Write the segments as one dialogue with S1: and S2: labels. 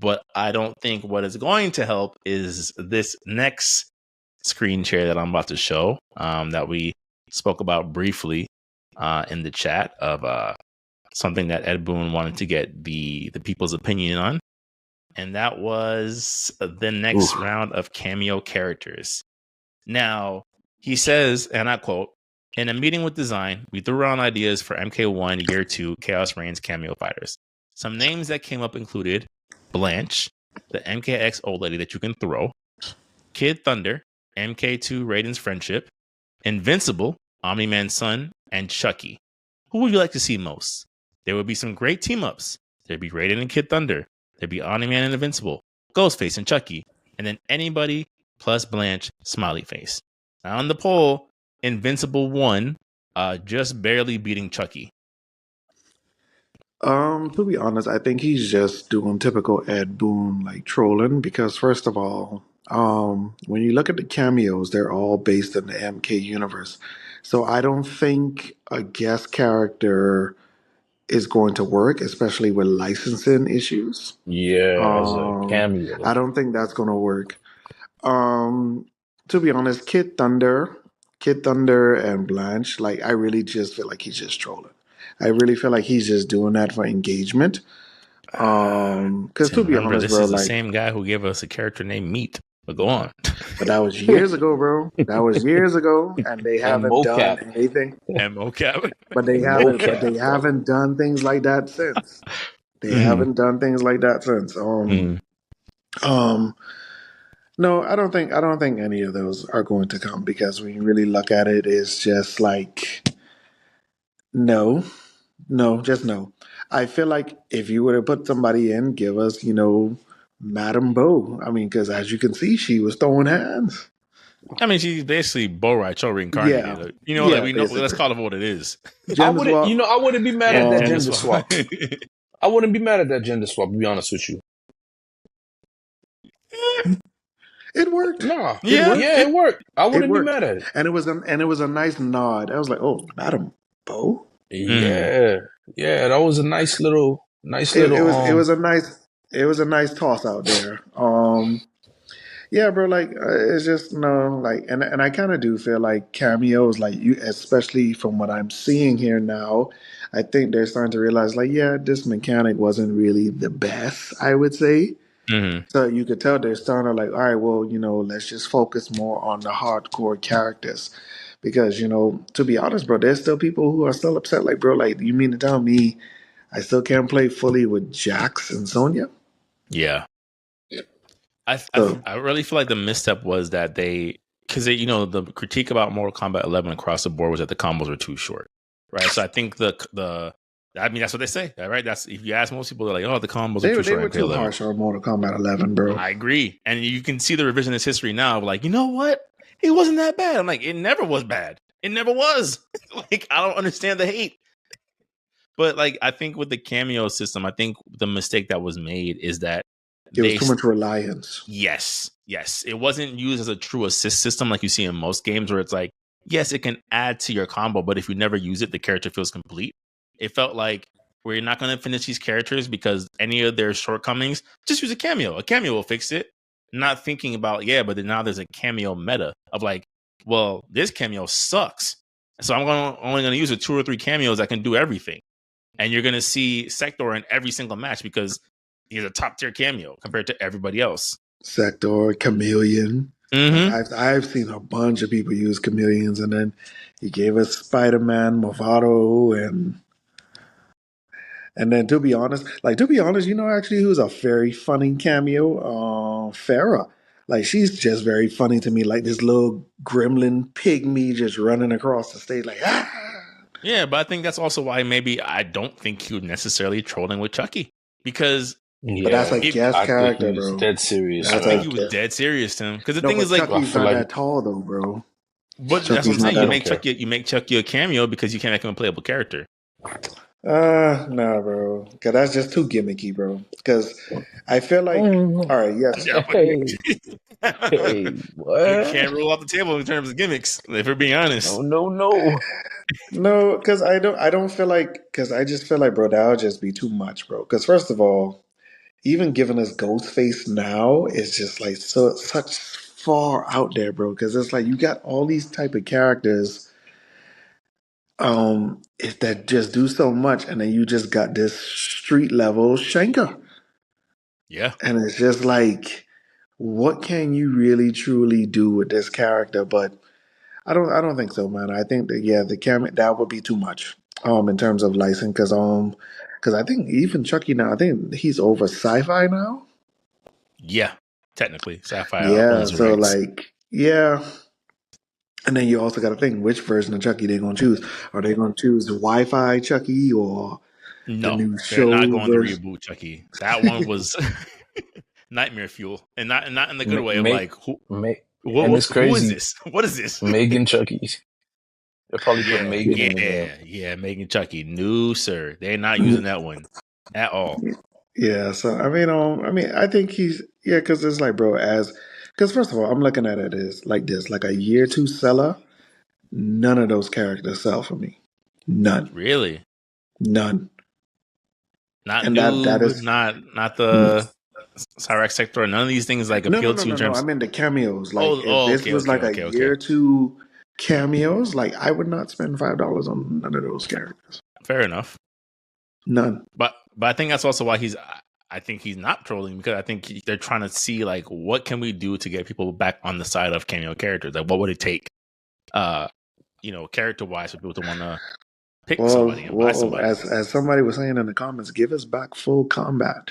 S1: But I don't think what is going to help is this next screen share that I'm about to show, that we spoke about briefly in the chat of something that Ed Boon wanted to get the people's opinion on. And that was the next round of cameo characters. Now, he says, and I quote, "In a meeting with design, we threw around ideas for MK1 Year 2 Chaos Reigns cameo fighters. Some names that came up included Blanche, the MKX old lady that you can throw, Kid Thunder, MK2 Raiden's Friendship, Invincible, Omni-Man's son, and Chucky. Who would you like to see most? There would be some great team-ups. There'd be Raiden and Kid Thunder. There'd be Omni-Man and Invincible, Ghostface and Chucky, and then anybody plus Blanche, smiley face. Now on the poll, Invincible won, just barely beating Chucky.
S2: To be honest, I think he's just doing typical Ed Boon like trolling because first of all, when you look at the cameos, they're all based in the MK universe. So I don't think a guest character is going to work, especially with licensing issues.
S3: Yeah, as a cameo.
S2: I don't think that's going to work. To be honest, Kid Thunder and Blanche, like I really just feel like he's just trolling. I really feel like he's just doing that for engagement. Because to be honest,
S1: this
S2: bro,
S1: is the
S2: like
S1: same guy who gave us a character named Meat. But go on.
S2: but that was years ago, bro. That was years ago, and they haven't done anything.
S1: And mocap.
S2: But they haven't done things like that since. They haven't done things like that since. No, I don't think any of those are going to come because when you really look at it, it's just like no, just no. I feel like if you were to put somebody in, give us, Madame Bo. I mean, because as you can see, she was throwing hands.
S1: I mean, she's basically Bo Raicho reincarnated.
S2: Yeah.
S1: We know. Let's call it what it is.
S3: I wouldn't be mad at that gender swap. I wouldn't be mad at that gender swap. To be honest with you.
S2: It worked.
S3: No, it worked. I wouldn't be mad at it.
S2: And it was a nice nod. I was like, "Oh, Madam Bo."
S3: Yeah, that was a nice little.
S2: It was a nice toss out there. Yeah, bro. Like it's just and I kind of do feel like cameos, like you, especially from what I'm seeing here now. I think they're starting to realize, like, yeah, this mechanic wasn't really the best, I would say. So you could tell they're starting to like, all right, well, let's just focus more on the hardcore characters. Because, to be honest, bro, there's still people who are still upset. Like, bro, like, you mean to tell me I still can't play fully with Jax and Sonya?
S1: Yeah. I really feel like the misstep was that because the critique about Mortal Kombat 11 across the board was that the combos were too short, right? So I think I mean, that's what they say, right? That's if you ask most people, they're like, "Oh, the combos are too short." They were
S2: too harsh on Mortal Kombat 11, bro.
S1: I agree, and you can see the revisionist history now. Like, you know what? It wasn't that bad. I'm like, it never was bad. It never was. Like, I don't understand the hate. But like, I think with the cameo system, I think the mistake that was made is that
S2: it was too much reliance.
S1: Yes. It wasn't used as a true assist system like you see in most games, where it's like, yes, it can add to your combo, but if you never use it, the character feels complete. It felt like we're not going to finish these characters because any of their shortcomings, just use a cameo. A cameo will fix it. Not thinking about, but then now there's a cameo meta of like, well, this cameo sucks. So I'm only going to use 2 or 3 cameos that can do everything. And you're going to see Sector in every single match because he's a top tier cameo compared to everybody else.
S2: Sector, Chameleon. I've seen a bunch of people use Chameleons, and then he gave us Spider-Man, Movado, and then to be honest, actually who's a very funny cameo? Farah. Like, she's just very funny to me, like this little gremlin pygmy just running across the stage like, ah!
S1: Yeah, but I think that's also why maybe I don't think he was necessarily trolling with Chucky. Because
S2: but that's like guest character, bro.
S3: Dead serious.
S1: I think he was dead serious, Tim. Because the thing is, like,
S2: Chucky's not that tall though, bro.
S1: But that's what I'm saying. You make Chucky a cameo because you can't make him a playable character.
S2: Nah, bro. Because that's just too gimmicky, bro. Because I feel like, all right, yes.
S3: Hey, what?
S1: You can't roll off the table in terms of gimmicks, if we're being honest.
S3: No.
S2: No, because I don't feel like, because I just feel like, bro, that'll just be too much, bro. Because first of all, even giving us Ghostface now is just like such far out there, bro. Because it's like you got all these type of characters, if that just do so much, and then you just got this street level Shanker,
S1: Yeah.
S2: and it's just like, what can you really truly do with this character? But I don't think so, man. I think that the camera that would be too much, in terms of license, because I think even Chucky now, I think he's over sci-fi now.
S1: Yeah. Technically, Sapphire
S2: Yeah,
S1: owns the
S2: so
S1: rights.
S2: like, yeah. And then you also got to think which version of Chucky they're going to choose. Are they going to choose the Wi-Fi Chucky or the
S1: No,
S2: new
S1: they're not
S2: show
S1: going to
S2: version?
S1: reboot Chucky. That one was nightmare fuel, and not in the good way of
S3: Make,
S1: like who
S3: and it's
S1: who is
S3: crazy.
S1: this? What is this?
S3: Megan Chucky's. They'll probably put
S1: Yeah,
S3: Megan in there.
S1: yeah. Megan Chucky, no sir, they're not using that one at all.
S2: Yeah, so I think because it's like, bro, because first of all, I'm looking at it as like this, like a year two seller. None of those characters sell for me. None.
S1: Really,
S2: None.
S1: not
S2: And that
S1: Noob,
S2: is
S1: not the Cyrex sector. None of these things like
S2: no, no,
S1: appeal
S2: no,
S1: to you
S2: no,
S1: in
S2: no. I
S1: terms.
S2: mean the cameos. Like if
S1: Oh,
S2: this
S1: okay,
S2: was
S1: okay,
S2: like a
S1: okay, okay.
S2: year two cameos, like I would not spend $5 on none of those characters.
S1: Fair enough.
S2: None.
S1: But I think that's also why I think he's not trolling, because I think they're trying to see like what can we do to get people back on the side of cameo characters. Like what would it take, character wise, for people to want to pick somebody and buy
S2: Well,
S1: somebody.
S2: as somebody was saying in the comments, give us back full combat.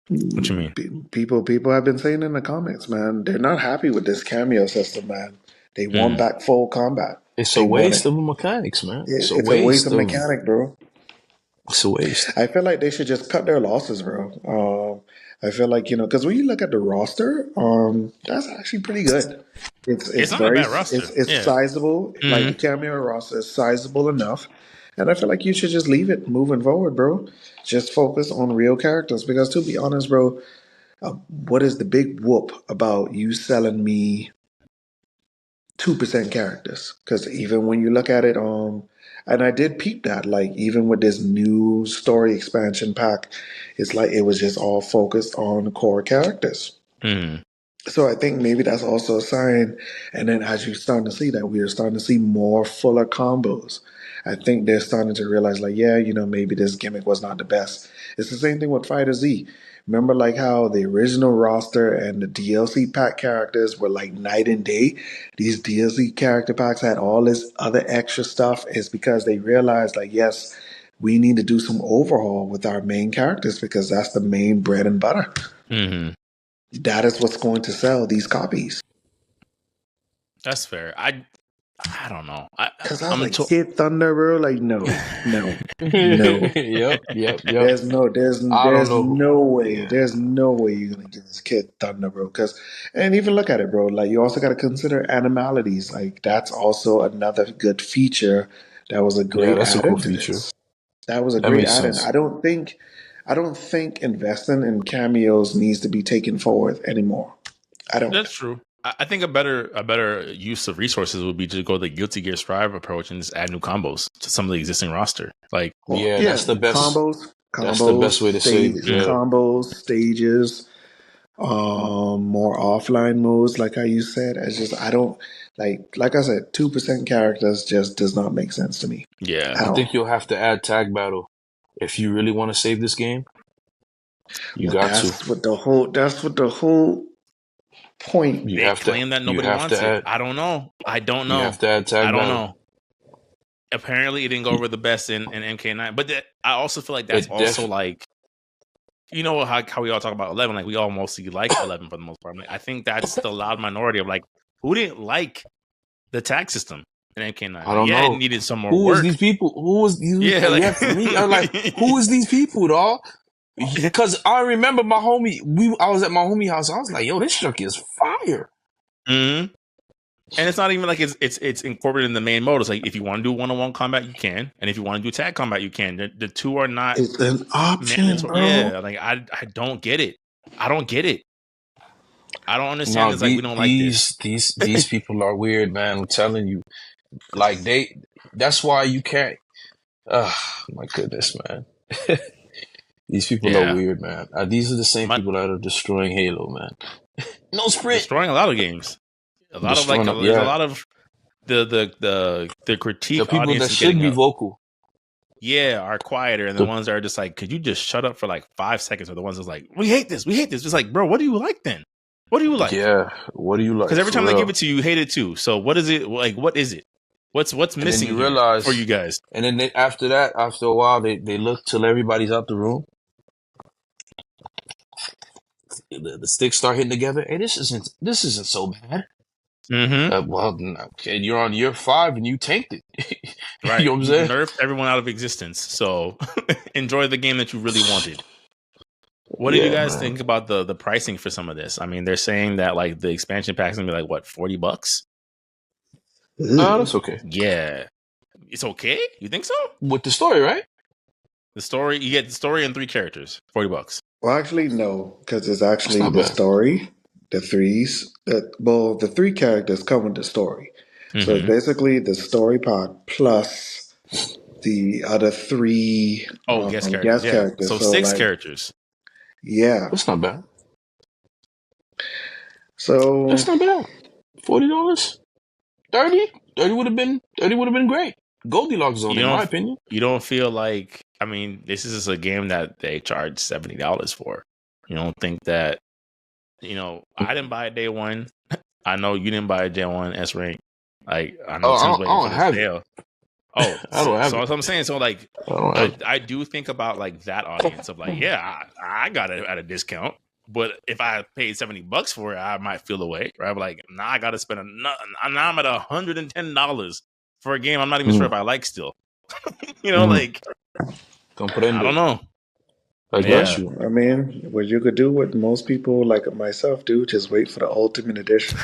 S1: What you mean?
S2: People have been saying in the comments, man, they're not happy with this cameo system, man. They want back full combat.
S3: It's
S2: They
S3: a
S2: want
S3: waste
S2: it.
S3: of mechanics, man.
S2: It's a waste of mechanic, bro.
S3: It's a waste.
S2: I feel like they should just cut their losses, bro. I feel like because when you look at the roster, that's actually pretty good. It's
S1: Not a
S2: very
S1: bad roster.
S2: it's sizable. Like the cameo roster is sizable enough, and I feel like you should just leave it moving forward, bro. Just focus on real characters because, to be honest, bro, what is the big whoop about you selling me 2% characters? Because even when you look at it, and I did peep that, like even with this new story expansion pack, it's like it was just all focused on core characters. So I think maybe that's also a sign. And then as you're starting to see that, we are starting to see more fuller combos. I think they're starting to realize, like, yeah, maybe this gimmick was not the best. It's the same thing with Fighter Z. Remember, like, how the original roster and the DLC pack characters were like night and day? These DLC character packs had all this other extra stuff. Is because they realized, like, yes, we need to do some overhaul with our main characters because that's the main bread and butter. That is what's going to sell these copies.
S1: That's fair. I don't know.
S2: Because I was like, Kid Thunder, bro. Like, no.
S3: Yep.
S2: There's no way.
S3: Yeah.
S2: There's no way you're gonna get this Kid Thunder, bro. And even look at it, bro. Like, you also got to consider animalities. Like, that's also another good feature. That was a great
S3: that's a
S2: add-in
S3: cool
S2: to
S3: feature.
S2: this. That was a great add-in.
S3: Sense.
S2: I don't think investing in cameos needs to be taken forward anymore. I don't.
S1: That's true. I think a better use of resources would be to go the Guilty Gear Strive approach and just add new combos to some of the existing roster. Like,
S3: that's the best.
S2: Combos.
S3: That's the best way to save it.
S2: Combos, stages, more offline modes, like how you said. It's just I don't like I said, 2% characters just does not make sense to me.
S1: Yeah,
S3: I think you'll have to add tag battle if you really want to save this game.
S2: That's what the whole point.
S1: They claim that nobody wants it. I don't know.
S3: You have to add tag battle.
S1: I don't know. Apparently, it didn't go over the best in MK9, but I also feel like that's also like, how we all talk about 11. Like, we all mostly like 11 for the most part. Like, I think that's the loud minority of like who didn't like the tag system in MK9.
S3: I don't know.
S1: It needed some more
S3: work.
S1: Was
S3: these people? Who was these?
S1: Yeah,
S3: for me, I'm like, who is these people, dog? Because I remember my homie. I was at my homie house. I was like, yo, this Chucky is fire.
S1: And it's not even like it's incorporated in the main mode. It's like if you want to do one-on-one combat, you can, and if you want to do tag combat, you can. The two are not.
S2: It's an option, bro.
S1: Yeah, like I don't get it. I don't get it. I don't understand. It's like we don't like this.
S3: These people are weird, man. I'm telling you. Like that's why you can't. Oh my goodness, man. These people are weird, man. These are the same people that are destroying Halo, man. No sprint.
S1: Destroying a lot of games. A lot of there's a lot of the critique
S3: the people
S1: audience
S3: that
S1: is
S3: should
S1: getting
S3: be vocal.
S1: Yeah, are quieter, and the ones that are just like, could you just shut up for like 5 seconds? Or the ones that's like, we hate this. It's like, bro, what do you like then? What do you like?
S3: Yeah, what do you like?
S1: Because every time they give it to you, you hate it too. So what is it like? What is it? What's missing
S3: you realize,
S1: for you guys?
S3: And then after a while, they look till everybody's out the room. The sticks start hitting together. Hey, this isn't so bad.
S1: Mm-hmm.
S3: Well, okay, you're on year 5 and you tanked it.
S1: Right.
S3: You know what I'm saying?
S1: Nerfed everyone out of existence. So enjoy the game that you really wanted. What do you guys think about the pricing for some of this? I mean, they're saying that like the expansion pack is gonna be like what, $40?
S3: Oh, that's okay.
S1: Yeah, it's okay. You think so?
S3: With the story, right?
S1: The story, you get the story and 3 characters, $40.
S2: Well, actually, no, because it's actually the story, the 3 characters come with the story. Mm-hmm. So it's basically the story part plus the other 3
S1: guest characters. So 6 characters.
S2: Yeah.
S3: That's not bad.
S2: So
S3: that's not bad. $40? 30 would have been great. Goldilocks zone, in my opinion.
S1: You don't feel like, I mean, this is a game that they charge $70 for. You don't think that, I didn't buy it day one. I know you didn't buy it day one, S rank. Like, I know Tim's waiting for the sale. Oh, I don't have it. So I'm saying, so like, I do think about like that audience of like, yeah, I got it at a discount. But if I paid $70 for it, I might feel away, right? But like, now I got to spend now I'm at $110 for a game I'm not even sure if I like still. Like,
S3: don't put in.
S1: I don't know.
S3: I guess you.
S2: I mean, what you could do, what most people like myself do, just wait for the Ultimate Edition.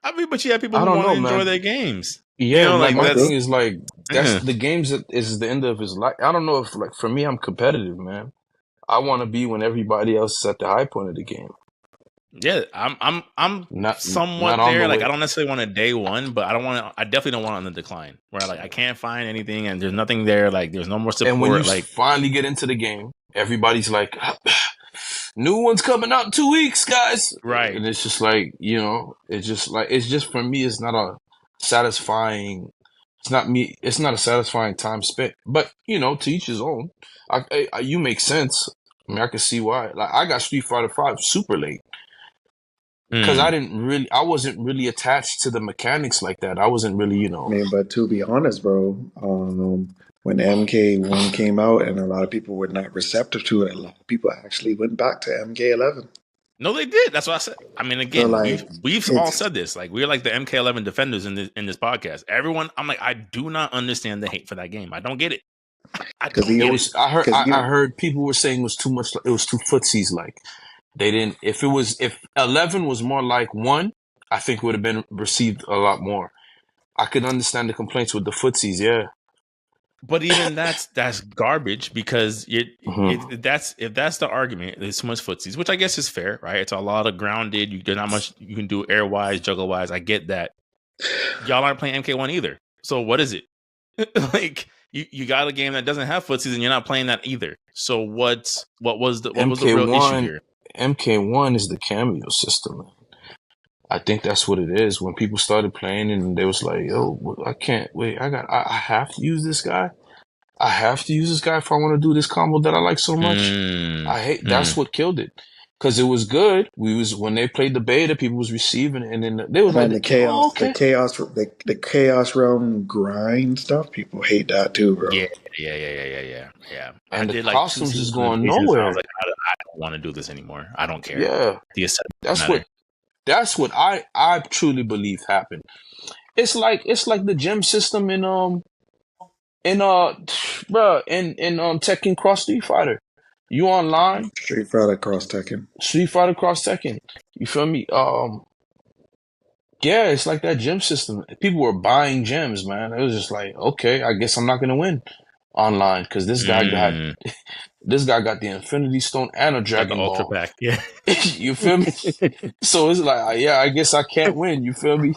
S1: I mean, but you have people who want to enjoy their games.
S3: Yeah, like my thing is like that's the games that is the end of his life. I don't know if like for me, I'm competitive, man. I want to be when everybody else is at the high point of the game.
S1: Yeah, I'm somewhat there. Like I don't necessarily want a day one, but I definitely don't want it on the decline. Where like I can't find anything and there's nothing there. Like there's no more support.
S3: And when you
S1: like
S3: finally get into the game, everybody's like, new one's coming out in 2 weeks, guys.
S1: Right.
S3: And it's just like, it's just for me, it's not a satisfying. It's not a satisfying time spent. But to each his own. You make sense. I mean, I can see why. Like I got Street Fighter V super late. Because I wasn't really attached to the mechanics like that. I wasn't really,
S2: I mean, but to be honest, bro, when MK1 came out and a lot of people were not receptive to it, a lot of people actually went back to MK11.
S1: No, they did. That's what I said. I mean, again, so we've all said this. Like, we're like the MK11 defenders in this podcast. Everyone, I'm like, I do not understand the hate for that game. I don't get it.
S3: I heard people were saying it was too much. It was too footsies like. They didn't. If 11 was more like 1, I think it would have been received a lot more. I could understand the complaints with the footsies, yeah.
S1: But even that's garbage because if that's the argument, there's so much footsies, which I guess is fair, right? It's a lot of grounded. There's not much you can do air wise, juggle wise. I get that. Y'all aren't playing MK1 either. So what is it? Like you got a game that doesn't have footsies and you're not playing that either. So what was the real issue here?
S3: MK1 is the Kameo system, man. I think that's what it is. When people started playing and they was like, yo, I can't wait. I have to use this guy. I have to use this guy if I want to do this combo that I like so much. That's what killed it. Because it was good. When they played the beta, people was receiving it, and then they was like
S2: the chaos realm grind stuff. People hate that too, bro.
S1: Yeah.
S3: And the costumes is going nowhere.
S1: I was like, I don't want to do this anymore. I don't care.
S3: Yeah, that's what I truly believe happened. It's like the gem system in Tekken Cross Street Fighter. You online?
S2: Street Fighter Cross Tekken.
S3: You feel me? Yeah, it's like that gem system. People were buying gems, man. It was just like, okay, I guess I'm not gonna win online because this guy got the Infinity Stone and a Dragon Ball.
S1: Ultra Pack, yeah.
S3: You feel me? So it's like, yeah, I guess I can't win. You feel me?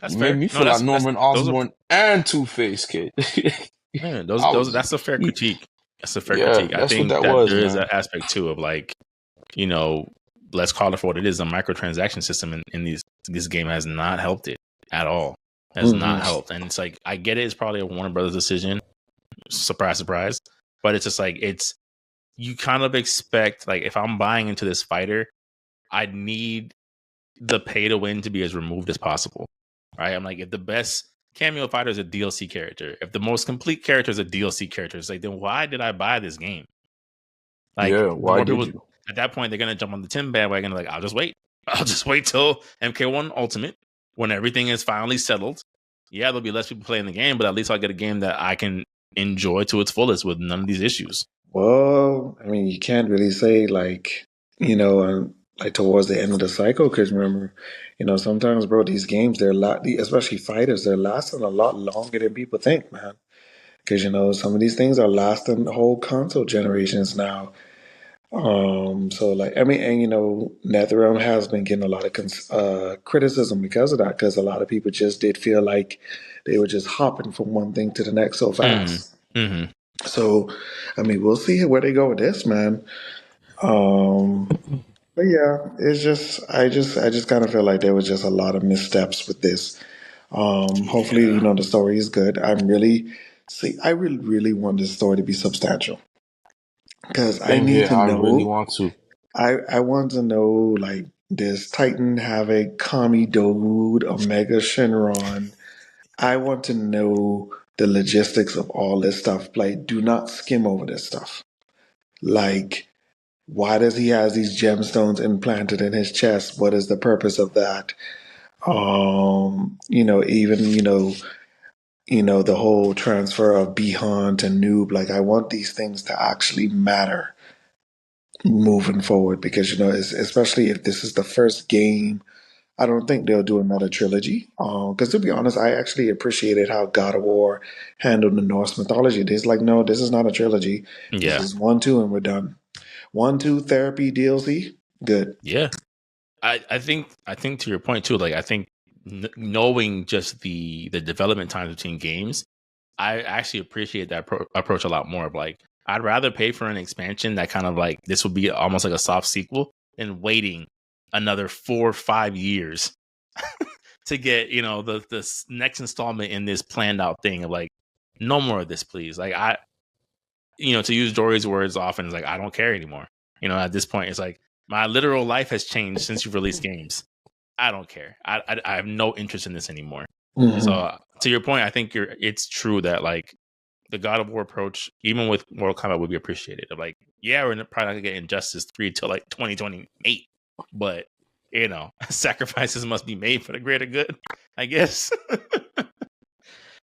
S1: That's
S3: You made
S1: fair.
S3: me
S1: No,
S3: feel like
S1: that's
S3: Norman
S1: those are
S3: Osborn and Two-Face, kid. I was,
S1: that's a fair critique. That's a fair
S3: yeah,
S1: critique. I
S3: that's what
S1: think
S3: that
S1: that
S3: was,
S1: there is
S3: man.
S1: an aspect too of like, you know, let's call it for what it is. A microtransaction system in this game has not helped it at all. Has not helped. And it's like, I get it. It's probably a Warner Brothers decision. Surprise, surprise. But it's just like, you kind of expect, like, if I'm buying into this fighter, I need the pay to win to be as removed as possible. Right? I'm like, if the best cameo fighter is a DLC character, if the most complete character is a DLC character, it's like, then why did I buy this game? Like,
S3: Yeah,
S1: the
S3: why
S1: more
S3: did
S1: people
S3: you?
S1: at that point, they're gonna jump on the Tim bandwagon. Like, I'll just wait. I'll just wait till MK1 Ultimate when everything is finally settled. Yeah, there'll be less people playing the game, but at least I'll get a game that I can enjoy to its fullest with none of these issues.
S2: Well, I mean, you can't really say like, like towards the end of the cycle, because remember, sometimes, bro, these games, especially fighters, they're lasting a lot longer than people think, man. Because some of these things are lasting whole console generations now. So like, I mean, and NetherRealm has been getting a lot of criticism because of that, because a lot of people just did feel like they were just hopping from one thing to the next so fast.
S1: Mm-hmm.
S2: So, I mean, we'll see where they go with this, man. But yeah, it's just I just kind of feel like there was just a lot of missteps with this. Hopefully,
S1: Yeah.
S2: the story is good. I really, really want this story to be substantial because I
S3: Same
S2: need
S3: here.
S2: to
S3: I really
S2: know.
S3: want to.
S2: I want to know, like, does Titan have a Kami Dode, Omega Shenron? I want to know the logistics of all this stuff. Like, do not skim over this stuff. Like, why does he has these gemstones implanted in his chest? What is the purpose of that? Even the whole transfer of Behant and Noob. Like, I want these things to actually matter moving forward because especially if this is the first game. I don't think they'll do another trilogy. Because to be honest, I actually appreciated how God of War handled the Norse mythology. It's like, no, this is not a trilogy. This
S1: Yeah.
S2: is 1, 2, and we're done. 1, 2 therapy DLC, good.
S1: Yeah. I think to your point too, like, I think knowing just the development times between games, I actually appreciate that approach a lot more. Of like, I'd rather pay for an expansion that kind of like this would be almost like a soft sequel than waiting another 4 or 5 years to get the next installment in this planned out thing of like, no more of this, please. Like, to use Dory's words often, is like, I don't care anymore. At this point, it's like my literal life has changed since you've released games. I don't care. I have no interest in this anymore. So
S2: Mm-hmm.
S1: to your point, I think it's true that like the God of War approach, even with Mortal Kombat, would be appreciated. Of like, yeah, we're probably not gonna get Injustice 3 till like 2028, but sacrifices must be made for the greater good, I guess.